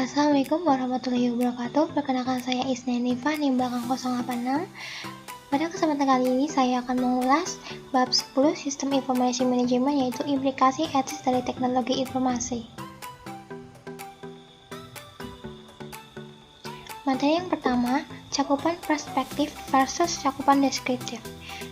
Assalamualaikum warahmatullahi wabarakatuh. Perkenalkan saya Isna Nifa, NIM belakang 086. Pada kesempatan kali ini saya akan mengulas bab 10 Sistem Informasi Manajemen, yaitu implikasi etis dari teknologi informasi. Materi yang pertama, cakupan perspektif versus cakupan deskriptif.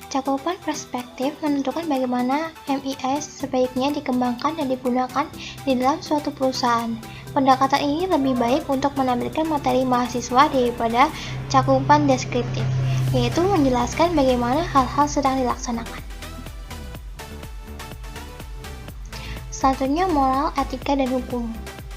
Cakupan perspektif menentukan bagaimana MIS sebaiknya dikembangkan dan digunakan di dalam suatu perusahaan. Pendekatan ini lebih baik untuk menampilkan materi mahasiswa daripada cakupan deskriptif, yaitu menjelaskan bagaimana hal-hal sedang dilaksanakan. Selanjutnya, moral, etika, dan hukum.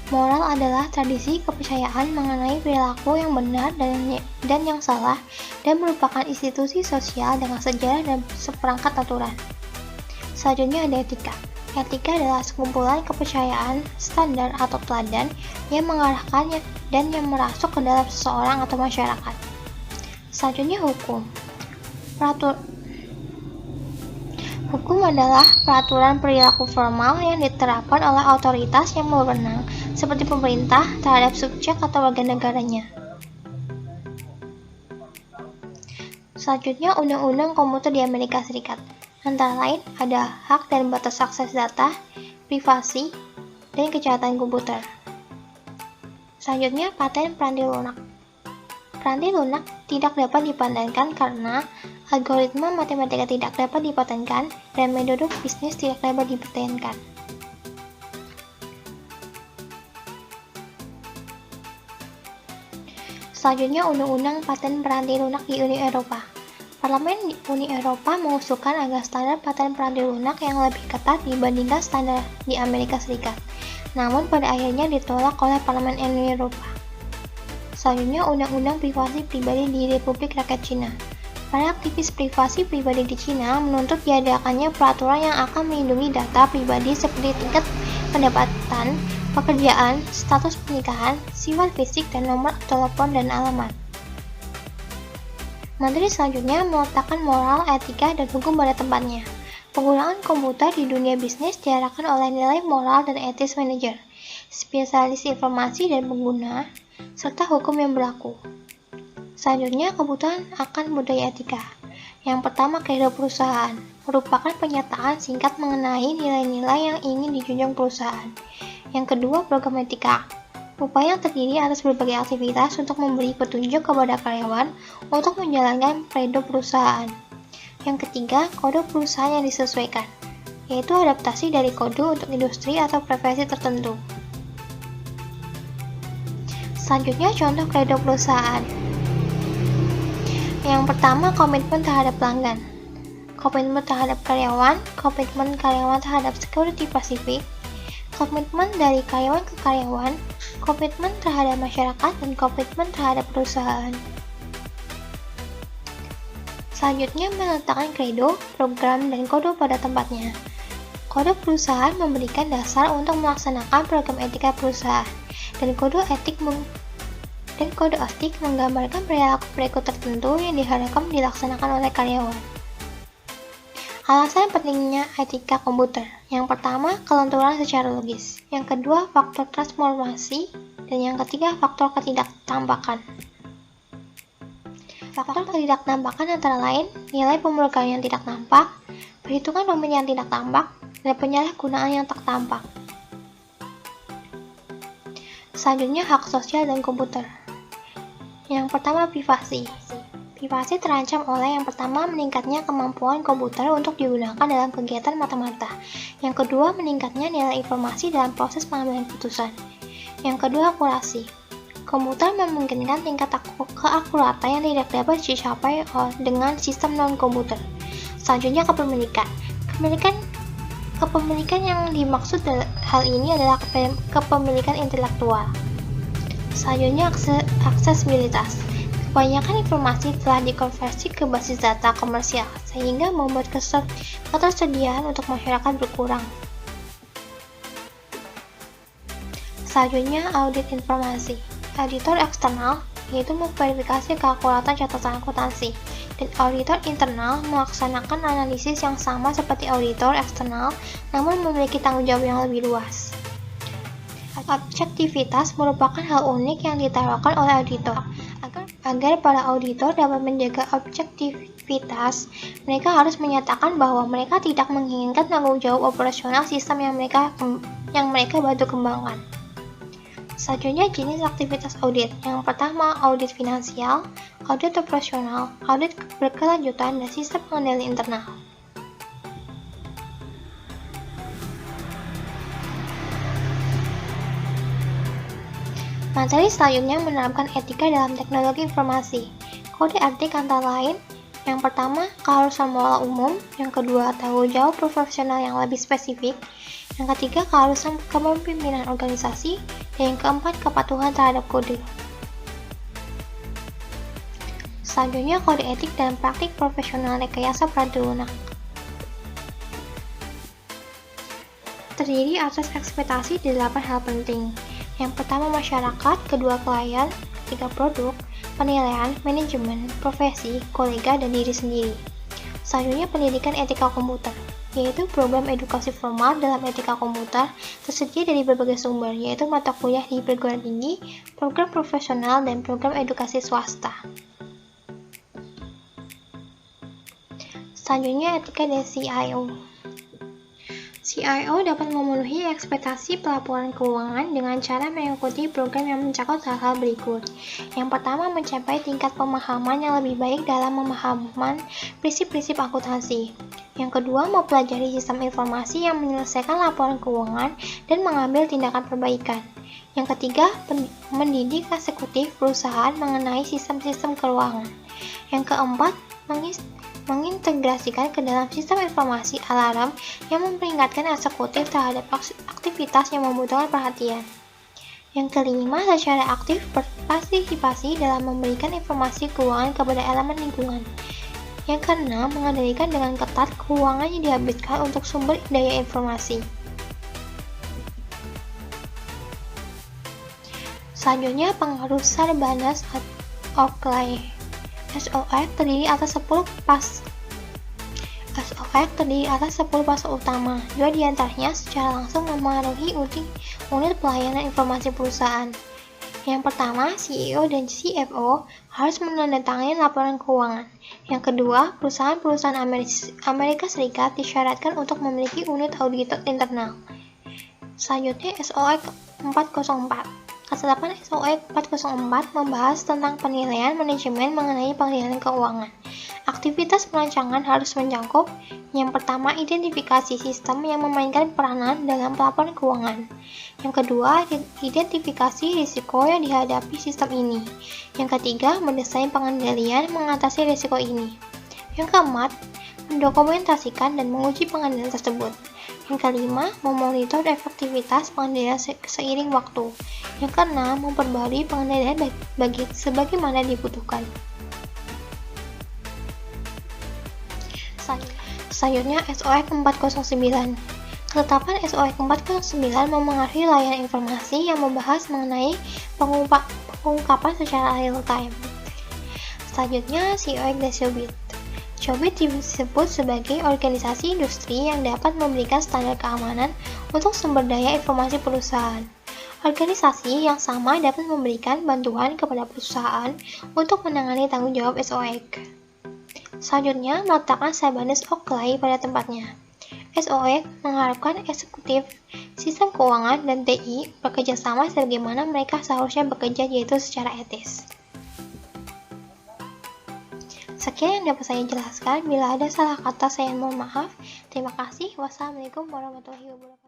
Moral adalah tradisi kepercayaan mengenai perilaku yang benar dan yang salah, dan merupakan institusi sosial dengan sejarah dan seperangkat aturan. Selanjutnya ada etika. Etika adalah sekumpulan kepercayaan, standar, atau teladan yang mengarahkannya dan yang merasuk ke dalam seseorang atau masyarakat. Selanjutnya hukum. Hukum adalah peraturan perilaku formal yang diterapkan oleh otoritas yang berwenang, seperti pemerintah, terhadap subjek atau warga negaranya. Selanjutnya, undang-undang komputer di Amerika Serikat. Antara lain ada hak dan batas akses data, privasi, dan kejahatan komputer. Selanjutnya, paten peranti lunak. Peranti lunak tidak dapat dipatenkan karena algoritma matematika tidak dapat dipatenkan dan metode bisnis tidak dapat dipatenkan. Selanjutnya, undang-undang paten peranti lunak di Uni Eropa. Parlemen Uni Eropa mengusulkan agar standar paten peranti lunak yang lebih ketat dibandingkan standar di Amerika Serikat. Namun pada akhirnya ditolak oleh Parlemen Uni Eropa. Selanjutnya, undang-undang privasi pribadi di Republik Rakyat Cina. Para aktivis privasi pribadi di Cina menuntut diadakannya peraturan yang akan melindungi data pribadi seperti tingkat pendapatan, pekerjaan, status pernikahan, sifat fisik, dan nomor telepon dan alamat. Materi selanjutnya meletakkan moral, etika, dan hukum pada tempatnya. Penggunaan komputer di dunia bisnis diarahkan oleh nilai moral dan etis manajer, spesialis informasi dan pengguna, serta hukum yang berlaku. Selanjutnya, kebutuhan akan budaya etika. Yang pertama, kredo perusahaan, merupakan pernyataan singkat mengenai nilai-nilai yang ingin dijunjung perusahaan. Yang kedua, program etika, upaya yang terdiri atas berbagai aktivitas untuk memberi petunjuk kepada karyawan untuk menjalankan kredo perusahaan. Yang ketiga, kode perusahaan yang disesuaikan, yaitu adaptasi dari kode untuk industri atau profesi tertentu. Selanjutnya, contoh kredo perusahaan. Yang pertama, komitmen terhadap pelanggan, komitmen terhadap karyawan, komitmen karyawan terhadap security Pasifik, komitmen dari karyawan ke karyawan, komitmen terhadap masyarakat, dan komitmen terhadap perusahaan. Selanjutnya, meletakkan kredo, program, dan kode pada tempatnya. Kode perusahaan memberikan dasar untuk melaksanakan program etika perusahaan, dan kode etik menggambarkan perilaku tertentu yang diharapkan dilaksanakan oleh karyawan. Alasan pentingnya etika komputer. Yang pertama, kelenturan secara logis. Yang kedua, faktor transformasi. Dan yang ketiga, faktor ketidaktampakan. Faktor ketidaktampakan antara lain nilai pemrograman yang tidak nampak, perhitungan pemilihan tidak tampak, dan penyalahgunaan yang tak tampak. Selanjutnya, hak sosial dan komputer. Yang pertama, privasi. Privasi terancam oleh yang pertama, meningkatnya kemampuan komputer untuk digunakan dalam kegiatan mata-mata. Yang kedua, meningkatnya nilai informasi dalam proses pengambilan keputusan. Yang kedua, akurasi. Komputer memungkinkan tingkat keakuratan yang tidak dapat dicapai dengan sistem non-komputer. Selanjutnya, kepemilikan. Kepemilikan yang dimaksud hal ini adalah kepemilikan intelektual. Selanjutnya, aksesibilitas. Kebanyakan informasi telah dikonversi ke basis data komersial, sehingga membuat ketersediaan untuk masyarakat berkurang. Selanjutnya, audit informasi. Auditor eksternal, yaitu memverifikasi keakuratan catatan akuntansi, dan auditor internal melaksanakan analisis yang sama seperti auditor eksternal, namun memiliki tanggung jawab yang lebih luas. Objektivitas merupakan hal unik yang ditawarkan oleh auditor. Agar para auditor dapat menjaga objektivitas, mereka harus menyatakan bahwa mereka tidak menginginkan tanggung jawab operasional sistem yang mereka bantu kembangkan. Selanjutnya, jenis aktivitas audit. Yang pertama, audit finansial, audit operasional, audit berkelanjutan, dan sistem pengendalian internal. Materi selanjutnya menerapkan etika dalam teknologi informasi. Kode etik antara lain, yang pertama, keharusan moral umum, yang kedua, tanggung jawab profesional yang lebih spesifik, yang ketiga, keharusan kepemimpinan organisasi, dan yang keempat, kepatuhan terhadap kode. Selanjutnya, kode etik dan praktik profesional rekayasa peraturan. Terdiri atas ekspektasi di 8 hal penting. Yang pertama masyarakat, kedua klien, ketiga produk, penilaian, manajemen, profesi, kolega, dan diri sendiri. Selanjutnya pendidikan etika komputer, yaitu program edukasi formal dalam etika komputer tersedia dari berbagai sumber, yaitu mata kuliah di perguruan tinggi, program profesional, dan program edukasi swasta. Selanjutnya etika dari CIO. CIO dapat memenuhi ekspektasi pelaporan keuangan dengan cara mengikuti program yang mencakup hal-hal berikut. Yang pertama, mencapai tingkat pemahaman yang lebih baik dalam pemahaman prinsip-prinsip akuntansi. Yang kedua, mempelajari sistem informasi yang menyelesaikan laporan keuangan dan mengambil tindakan perbaikan. Yang ketiga, mendidik eksekutif perusahaan mengenai sistem-sistem keuangan. Yang keempat, mengintegrasikan ke dalam sistem informasi alarm yang memperingatkan eksekutif terhadap aktivitas yang membutuhkan perhatian. Yang kelima, secara aktif berpartisipasi dalam memberikan informasi keuangan kepada elemen lingkungan. Yang keenam, mengendalikan dengan ketat keuangan yang dihabiskan untuk sumber daya informasi. Selanjutnya, pengaruh Sarbanes Oxley. SOX terdiri atas 10 pasal utama. 2 diantaranya secara langsung memengaruhi unit pelayanan informasi perusahaan. Yang pertama, CEO dan CFO harus menandatangani laporan keuangan. Yang kedua, perusahaan-perusahaan Amerika Serikat disyaratkan untuk memiliki unit auditor internal. Selanjutnya, SOX 404. Ketetapan SOX 404 membahas tentang penilaian manajemen mengenai penilaian keuangan. Aktivitas perancangan harus mencakup yang pertama, identifikasi sistem yang memainkan peranan dalam pelaporan keuangan. Yang kedua, identifikasi risiko yang dihadapi sistem ini. Yang ketiga, mendesain pengendalian mengatasi risiko ini. Yang keempat, mendokumentasikan dan menguji pengendalian tersebut. Yang kelima, memonitor efektivitas pengendalian seiring waktu. Yang keenam, memperbarui pengendalian sebagaimana dibutuhkan. Selanjutnya, SOX 409. Ketetapan SOX 409 memengaruhi layanan informasi yang membahas mengenai pengungkapan secara real time. Selanjutnya, COX dan COBIT. COBIT disebut sebagai organisasi industri yang dapat memberikan standar keamanan untuk sumber daya informasi perusahaan. Organisasi yang sama dapat memberikan bantuan kepada perusahaan untuk menangani tanggung jawab SOX. Selanjutnya, meletakkan Sarbanes Oxley pada tempatnya. SOX mengharapkan eksekutif, sistem keuangan, dan TI bekerja sama sebagaimana mereka seharusnya bekerja, yaitu secara etis. Sekian yang dapat saya jelaskan. Bila ada salah kata, saya mohon maaf. Terima kasih. Wassalamualaikum warahmatullahi wabarakatuh.